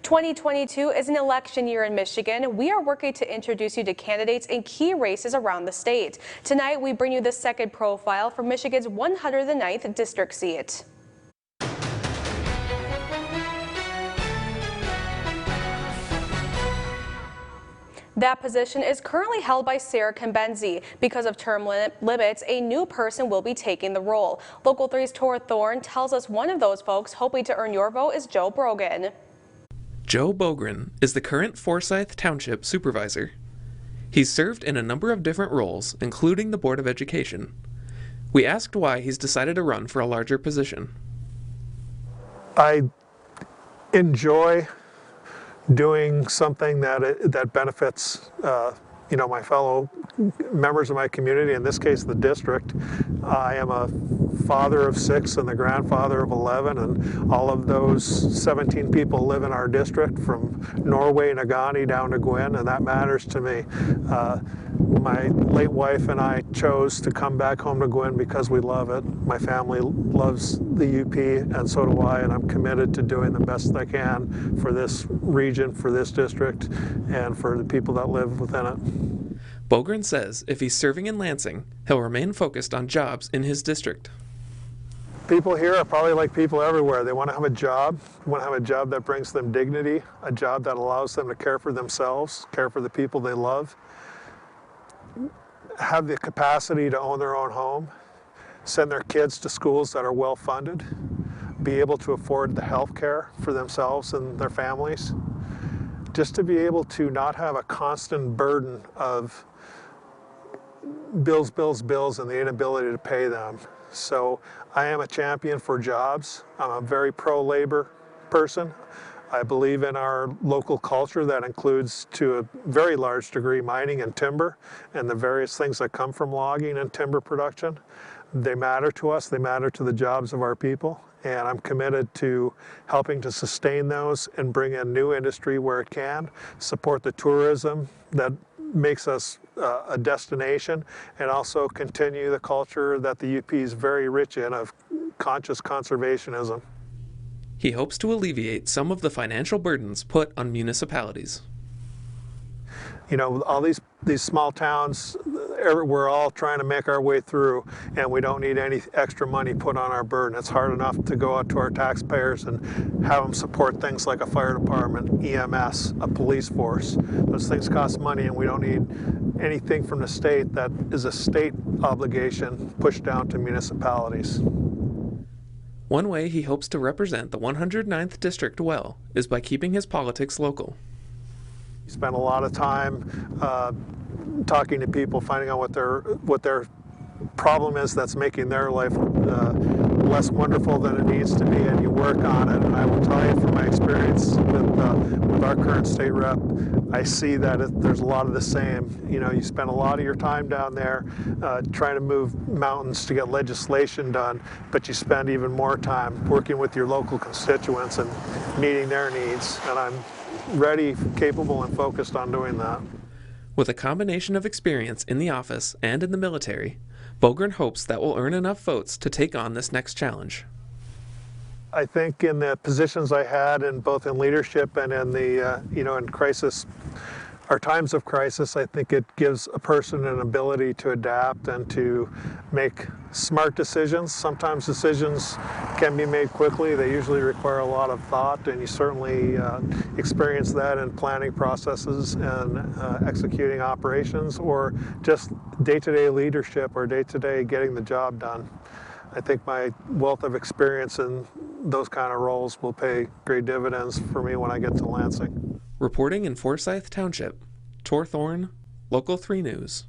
2022 is an election year in Michigan. We are working to introduce you to candidates in key races around the state. Tonight, we bring you the second profile for Michigan's 109th district seat. That position is currently held by Sarah Kimbenzi. Because of term limits, a new person will be taking the role. Local 3's Tor Thorne tells us one of those folks hoping to earn your vote is Joe Boogren. Joe Boogren is the current Forsyth Township Supervisor. He's served in a number of different roles, including the Board of Education. We asked why he's decided to run for a larger position. I enjoy doing something that benefits my fellow members of my community, in this case the district. I am a father of 6 and the grandfather of 11, and all of those 17 people live in our district, from Norway, Nagani down to Gwinn, and that matters to me. My late wife and I chose to come back home to Gwinn because we love it. My family loves the UP, and so do I, and I'm committed to doing the best I can for this region, for this district, and for the people that live within it. Boogren says if he's serving in Lansing, he'll remain focused on jobs in his district. People here are probably like people everywhere. They want to have a job. They want to have a job that brings them dignity, a job that allows them to care for themselves, care for the people they love, have the capacity to own their own home, send their kids to schools that are well funded, be able to afford the health care for themselves and their families, just to be able to not have a constant burden of bills, and the inability to pay them. So I am a champion for jobs. I'm a very pro-labor person. I believe in our local culture that includes, to a very large degree, mining and timber and the various things that come from logging and timber production. They matter to us, they matter to the jobs of our people, and I'm committed to helping to sustain those and bring in new industry where it can, support the tourism that makes us a destination, and also continue the culture that the UP is very rich in of conscious conservationism. He hopes to alleviate some of the financial burdens put on municipalities. You know, all these small towns, we're all trying to make our way through, and we don't need any extra money put on our burden. It's hard enough to go out to our taxpayers and have them support things like a fire department, EMS, a police force. Those things cost money, and we don't need anything from the state that is a state obligation pushed down to municipalities. One way he hopes to represent the 109th district well is by keeping his politics local. He spent a lot of time talking to people, finding out what their problem is that's making their life less wonderful than it needs to be, and you work on it. And I will tell you from my experience with our current state rep, I see that there's a lot of the same. You know, you spend a lot of your time down there trying to move mountains to get legislation done, but you spend even more time working with your local constituents and meeting their needs. And I'm ready, capable, and focused on doing that. With a combination of experience in the office and in the military, Boogren hopes that will earn enough votes to take on this next challenge. I think in the positions I had, both in leadership and in the in crisis, our times of crisis, I think it gives a person an ability to adapt and to make smart decisions. Sometimes decisions can be made quickly. They usually require a lot of thought, and you certainly experience that in planning processes and executing operations, or just day-to-day leadership or day-to-day getting the job done. I think my wealth of experience in those kind of roles will pay great dividends for me when I get to Lansing. Reporting in Forsyth Township, Tor Thorne, Local 3 News.